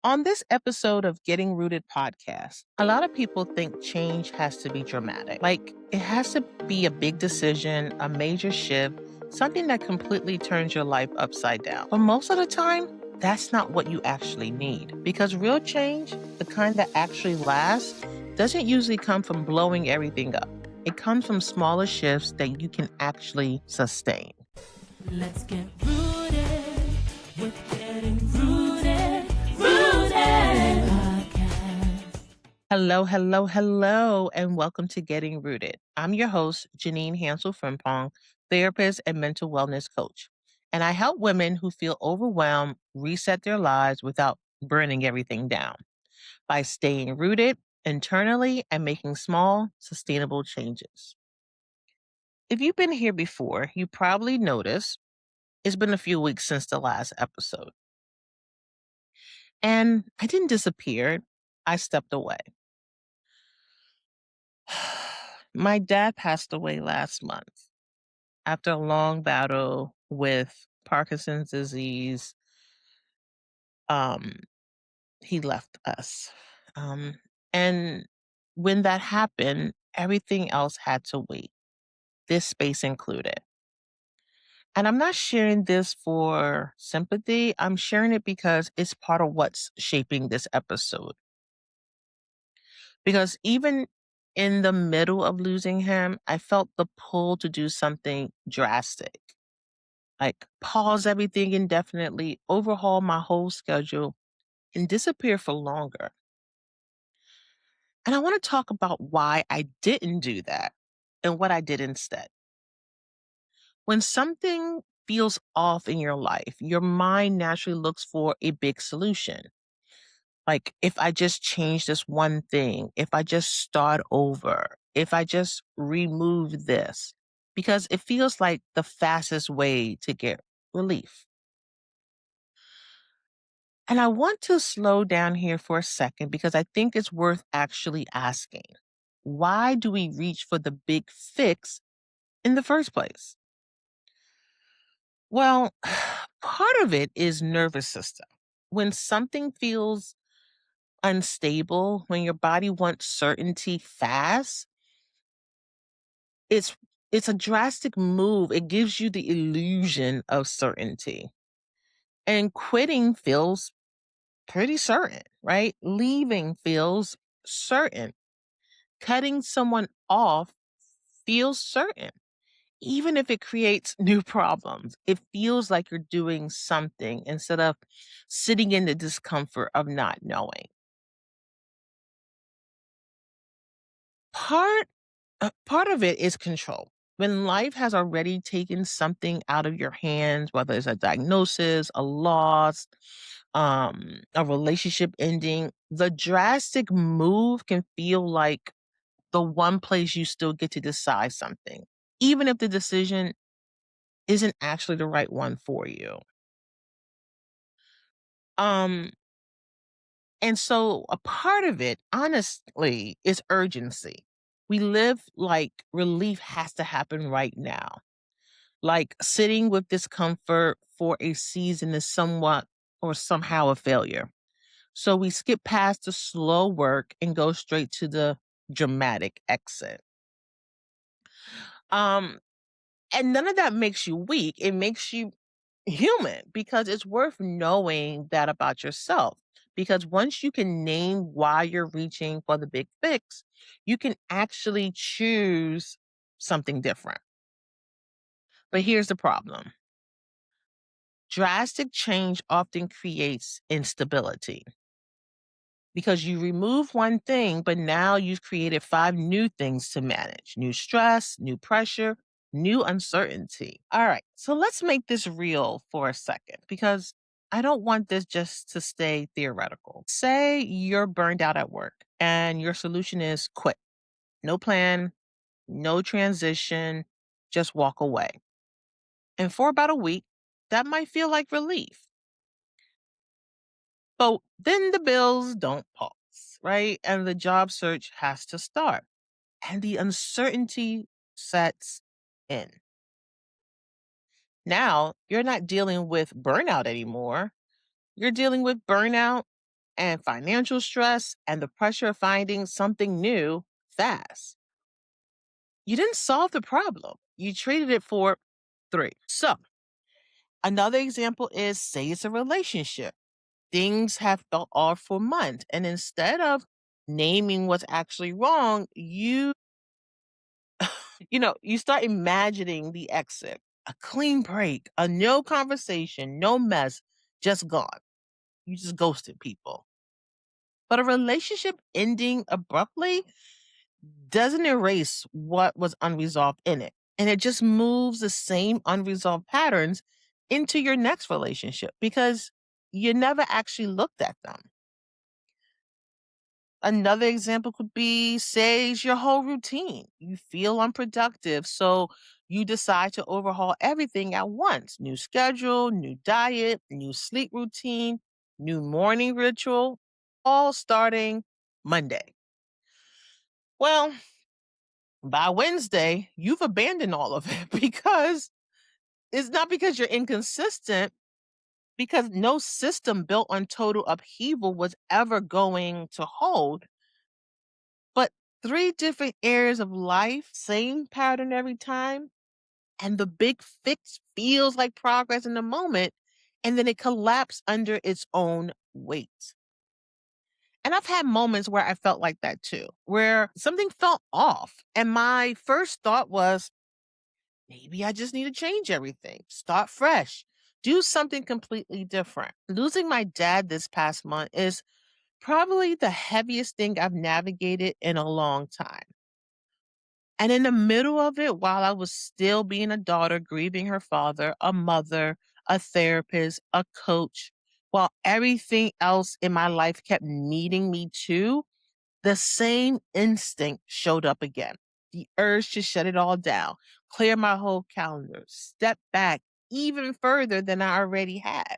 On this episode of Getting Rooted podcast, a lot of people think change has to be dramatic. Like it has to be a big decision, a major shift, something that completely turns your life upside down. But most of the time, that's not what you actually need. Because real change, the kind that actually lasts, doesn't usually come from blowing everything up. It comes from smaller shifts that you can actually sustain. Let's get rooted with Getting Rooted. Rooted Podcast. Hello, and welcome to Getting Rooted. I'm your host, Janine Hansel Frimpong, therapist and mental wellness coach. And I help women who feel overwhelmed reset their lives without burning everything down by staying rooted internally and making small, sustainable changes. If you've been here before, you probably noticed it's been a few weeks since the last episode. And I didn't disappear, I stepped away. My dad passed away last month after a long battle with Parkinson's disease. Um, he left us. Um, and when that happened, everything else had to wait, this space included. And I'm not sharing this for sympathy. I'm sharing it because it's part of what's shaping this episode. Because even in the middle of losing him, I felt the pull to do something drastic, like pause everything indefinitely, overhaul my whole schedule, and disappear for longer. And I want to talk about why I didn't do that and what I did instead. When something feels off in your life, your mind naturally looks for a big solution. Like, if I just change this one thing, if I just start over, if I just remove this, because it feels like the fastest way to get relief. And I want to slow down here for a second because I think it's worth actually asking, why do we reach for the big fix in the first place? Well, part of it is nervous system. When something feels unstable, when your body wants certainty fast, it's it's a drastic move. It gives you the illusion of certainty. And quitting feels pretty certain, right? Leaving feels certain. Cutting someone off feels certain. Even if it creates new problems, it feels like you're doing something instead of sitting in the discomfort of not knowing. Part part of it is control. When life has already taken something out of your hands, whether it's a diagnosis, a loss, a relationship ending, the drastic move can feel like the one place you still get to decide something, even if the decision isn't actually the right one for you. Um, and so a part of it, honestly, is urgency. We live like relief has to happen right now. Like sitting with discomfort for a season is somewhat or somehow a failure. So we skip past the slow work and go straight to the dramatic exit. Um, and none of that makes you weak. It makes you human because it's worth knowing that about yourself. Because once you can name why you're reaching for the big fix, you can actually choose something different. But here's the problem: drastic change often creates instability because you remove one thing, but now you've created five new things to manage: new stress, new pressure, new uncertainty. All right, so let's make this real for a second because I don't want this just to stay theoretical. Say you're burned out at work and your solution is quit. No plan, no transition, just walk away. And for about a week, that might feel like relief. But then the bills don't pause, right? And the job search has to start. And the uncertainty sets in. Now, you're not dealing with burnout anymore. You're dealing with burnout and financial stress and the pressure of finding something new fast. You didn't solve the problem. You traded it for three. So, another example is say it's a relationship. Things have felt off for months. And instead of naming what's actually wrong, you start imagining the exit, a clean break, a no conversation, no mess, just gone. You just ghosted people. But a relationship ending abruptly doesn't erase what was unresolved in it. And it just moves the same unresolved patterns into your next relationship because you never actually looked at them. Another example could be, say, it's your whole routine. You feel unproductive, so you decide to overhaul everything at once: new schedule, new diet, new sleep routine, new morning ritual, all starting Monday. Well, by Wednesday, you've abandoned all of it because it's not because you're inconsistent, because no system built on total upheaval was ever going to hold. But three different areas of life, same pattern every time. And the big fix feels like progress in the moment. And then it collapsed under its own weight. And I've had moments where I felt like that too, where something felt off. And my first thought was, maybe I just need to change everything, start fresh, do something completely different. Losing my dad this past month is probably the heaviest thing I've navigated in a long time. And in the middle of it, while I was still being a daughter, grieving her father, a mother, a therapist, a coach, while everything else in my life kept needing me to, the same instinct showed up again. The urge to shut it all down, clear my whole calendar, step back even further than I already had.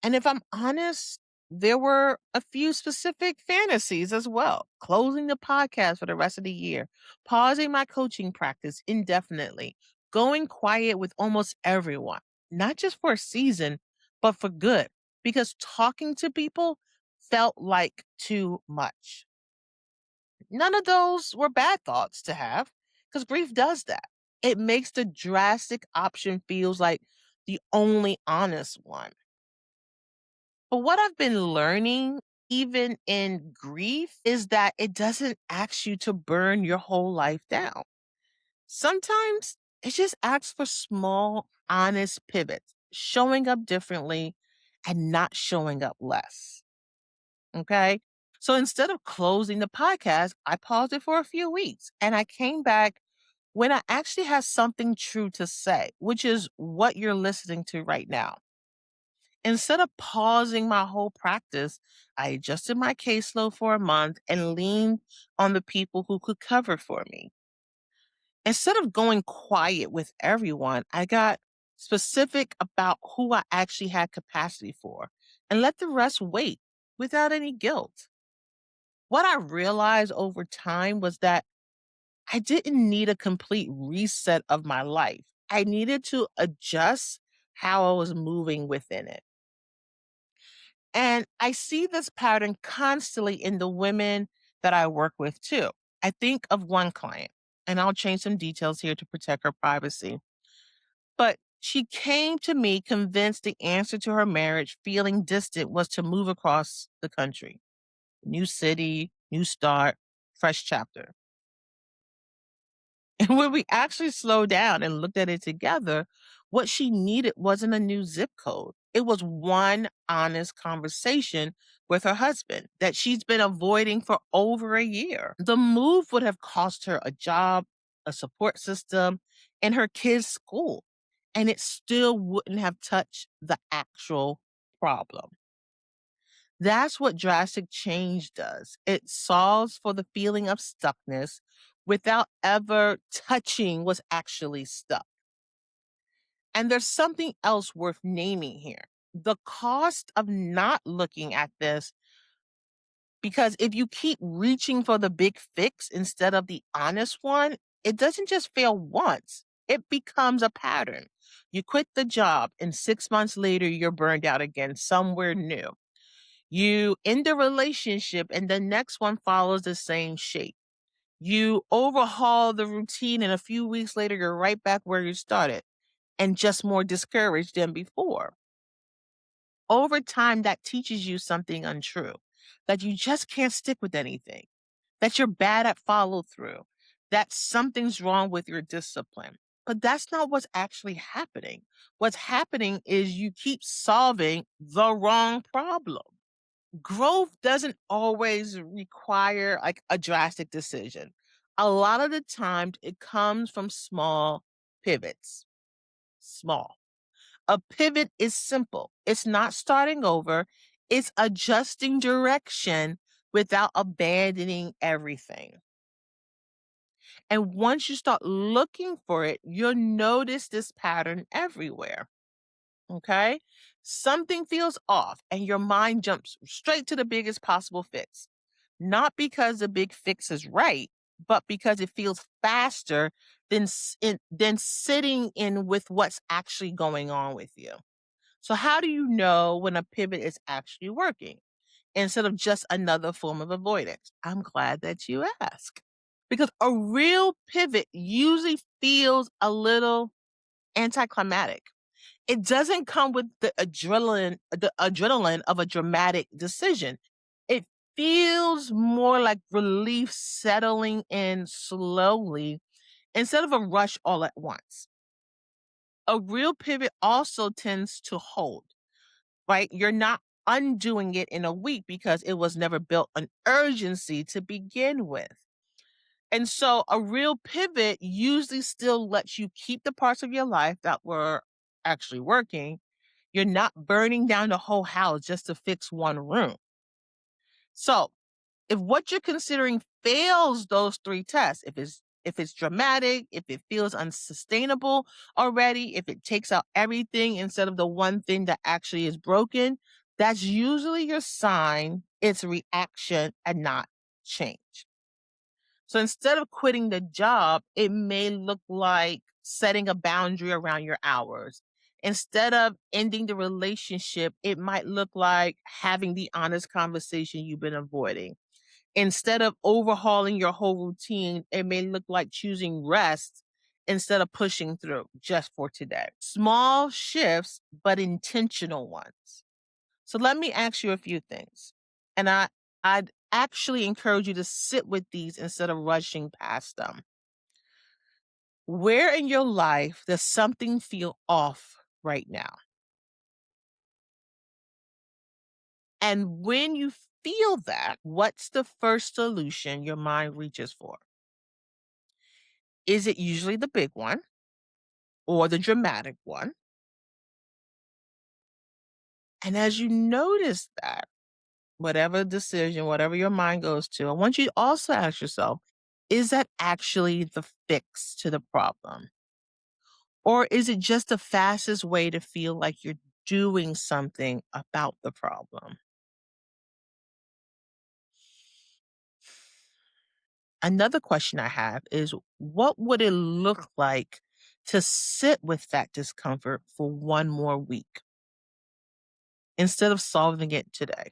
And if I'm honest, there were a few specific fantasies as well. Closing the podcast for the rest of the year, pausing my coaching practice indefinitely, going quiet with almost everyone, not just for a season, but for good, because talking to people felt like too much. None of those were bad thoughts to have because grief does that. It makes the drastic option feels like the only honest one. But what I've been learning, even in grief, is that it doesn't ask you to burn your whole life down. Sometimes it just asks for small, honest pivots, showing up differently and not showing up less. Okay. So instead of closing the podcast, I paused it for a few weeks and I came back when I actually had something true to say, which is what you're listening to right now. Instead of pausing my whole practice, I adjusted my caseload for a month and leaned on the people who could cover for me. Instead of going quiet with everyone, I got specific about who I actually had capacity for and let the rest wait without any guilt. What I realized over time was that I didn't need a complete reset of my life. I needed to adjust how I was moving within it. And I see this pattern constantly in the women that I work with too. I think of one client, and I'll change some details here to protect her privacy. But she came to me convinced the answer to her marriage feeling distant was to move across the country. New city, new start, fresh chapter. And when we actually slowed down and looked at it together, what she needed wasn't a new zip code. It was one honest conversation with her husband that she's been avoiding for over a year. The move would have cost her a job, a support system, and her kids' school. And it still wouldn't have touched the actual problem. That's what drastic change does. It solves for the feeling of stuckness without ever touching what's actually stuck. And there's something else worth naming here: the cost of not looking at this, because if you keep reaching for the big fix instead of the honest one, it doesn't just fail once, it becomes a pattern. You quit the job, and 6 months later, you're burned out again somewhere new. You end a relationship and the next one follows the same shape. You overhaul the routine and a few weeks later you're right back where you started and just more discouraged than before. Over time, that teaches you something untrue, that you just can't stick with anything, that you're bad at follow through, that something's wrong with your discipline. But that's not what's actually happening. What's happening is you keep solving the wrong problem. Growth doesn't always require like a drastic decision. A lot of the times it comes from small pivots. Small. A pivot is simple. It's not starting over, it's adjusting direction without abandoning everything. And once you start looking for it, you'll notice this pattern everywhere. Okay? Something feels off and your mind jumps straight to the biggest possible fix. Not because the big fix is right, but because it feels faster than sitting in with what's actually going on with you. So, how do you know when a pivot is actually working instead of just another form of avoidance? I'm glad that you asked because a real pivot usually feels a little anticlimactic. It doesn't come with the adrenaline of a dramatic decision. It feels more like relief settling in slowly instead of a rush all at once. A real pivot also tends to hold, right? You're not undoing it in a week because it was never built on urgency to begin with. And so a real pivot usually still lets you keep the parts of your life that were actually working. You're not burning down the whole house just to fix one room. So if what you're considering fails those three tests, if it's dramatic, if it feels unsustainable already, if it takes out everything instead of the one thing that actually is broken, that's usually your sign it's reaction and not change. So instead of quitting the job, it may look like setting a boundary around your hours. Instead of ending the relationship, it might look like having the honest conversation you've been avoiding. Instead of overhauling your whole routine, it may look like choosing rest instead of pushing through just for today. Small shifts, but intentional ones. So let me ask you a few things. And I'd actually encourage you to sit with these instead of rushing past them. Where in your life does something feel off right now? And when you feel that, what's the first solution your mind reaches for? Is it usually the big one or the dramatic one? And as you notice that, whatever decision, whatever your mind goes to, I want you to also ask yourself, is that actually the fix to the problem? Or is it just the fastest way to feel like you're doing something about the problem? Another question I have is what would it look like to sit with that discomfort for one more week instead of solving it today?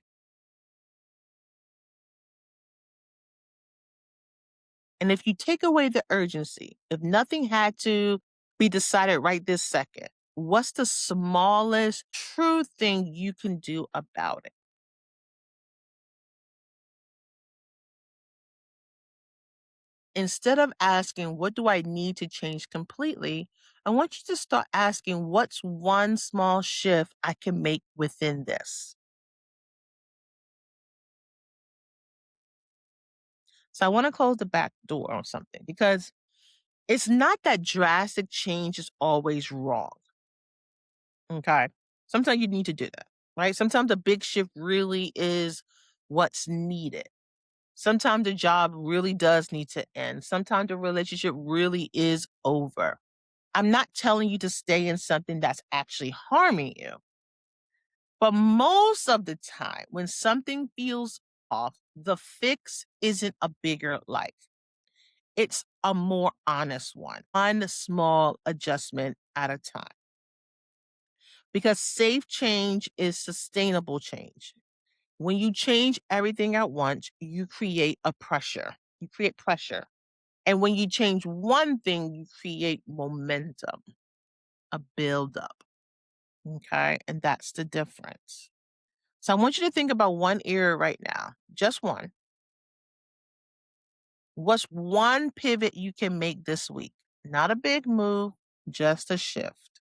And if you take away the urgency, if nothing had to be decided right this second, what's the smallest true thing you can do about it? Instead of asking, what do I need to change completely? I want you to start asking, what's one small shift I can make within this? So I want to close the back door on something because it's not that drastic change is always wrong. Okay. Sometimes you need to do that, right? Sometimes a big shift really is what's needed. Sometimes the job really does need to end. Sometimes the relationship really is over. I'm not telling you to stay in something that's actually harming you. But most of the time, when something feels off, the fix isn't a bigger life. It's a more honest one small adjustment at a time. Because safe change is sustainable change. When you change everything at once, you create a pressure. You create pressure. And when you change one thing, you create momentum, a buildup. Okay. And that's the difference. So I want you to think about one area right now, just one. What's one pivot you can make this week? Not a big move, just a shift.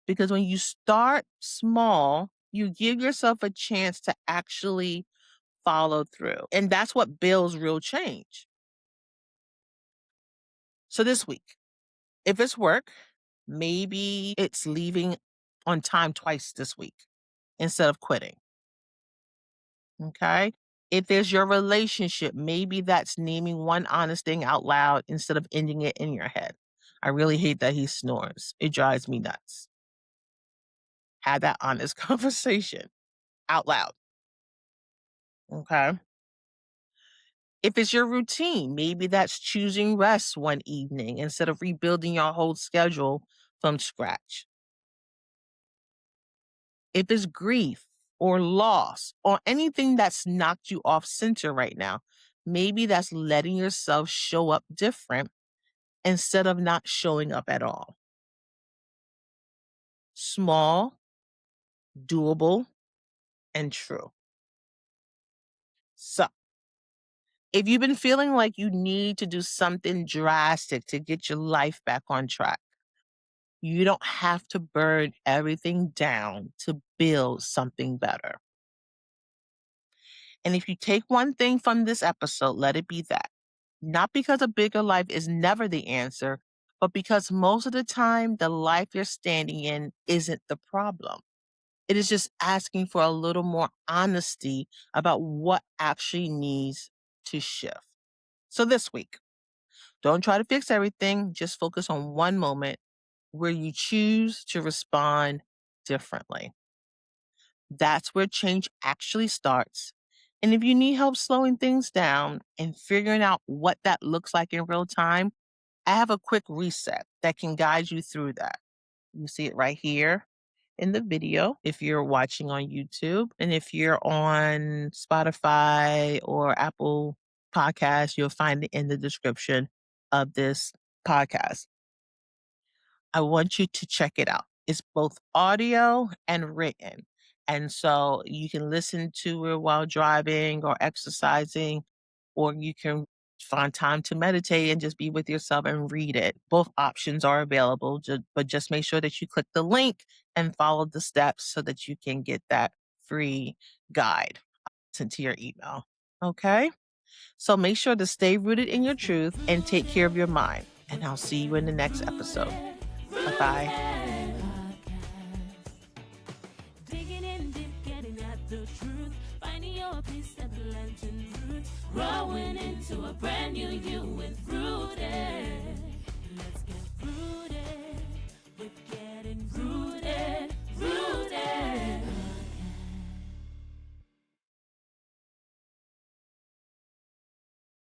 Because when you start small, you give yourself a chance to actually follow through. And that's what builds real change. So this week, if it's work, maybe it's leaving on time twice this week instead of quitting. Okay. If there's your relationship, maybe that's naming one honest thing out loud instead of ending it in your head. I really hate that he snores. It drives me nuts. Have that honest conversation out loud. Okay. If it's your routine, maybe that's choosing rest one evening instead of rebuilding your whole schedule from scratch. If it's grief or loss or anything that's knocked you off center right now, maybe that's letting yourself show up different instead of not showing up at all. Small, doable, and true. So, if you've been feeling like you need to do something drastic to get your life back on track, you don't have to burn everything down to build something better. And if you take one thing from this episode, let it be that. Not because a bigger life is never the answer, but because most of the time, the life you're standing in isn't the problem. It is just asking for a little more honesty about what actually needs to shift. So this week, don't try to fix everything. Just focus on one moment where you choose to respond differently. That's where change actually starts. And if you need help slowing things down and figuring out what that looks like in real time, I have a quick reset that can guide you through that. You see it right here in the video if you're watching on YouTube. And if you're on Spotify or Apple Podcasts, you'll find it in the description of this podcast. I want you to check it out. It's both audio and written. And so you can listen to it while driving or exercising, or you can find time to meditate and just be with yourself and read it. Both options are available, but just make sure that you click the link and follow the steps so that you can get that free guide sent to your email. Okay? So make sure to stay rooted in your truth and take care of your mind. And I'll see you in the next episode. Bye bye. Digging in deep, getting at the truth. Finding your peace at the lantern root. Growing into a brand new you with rooted.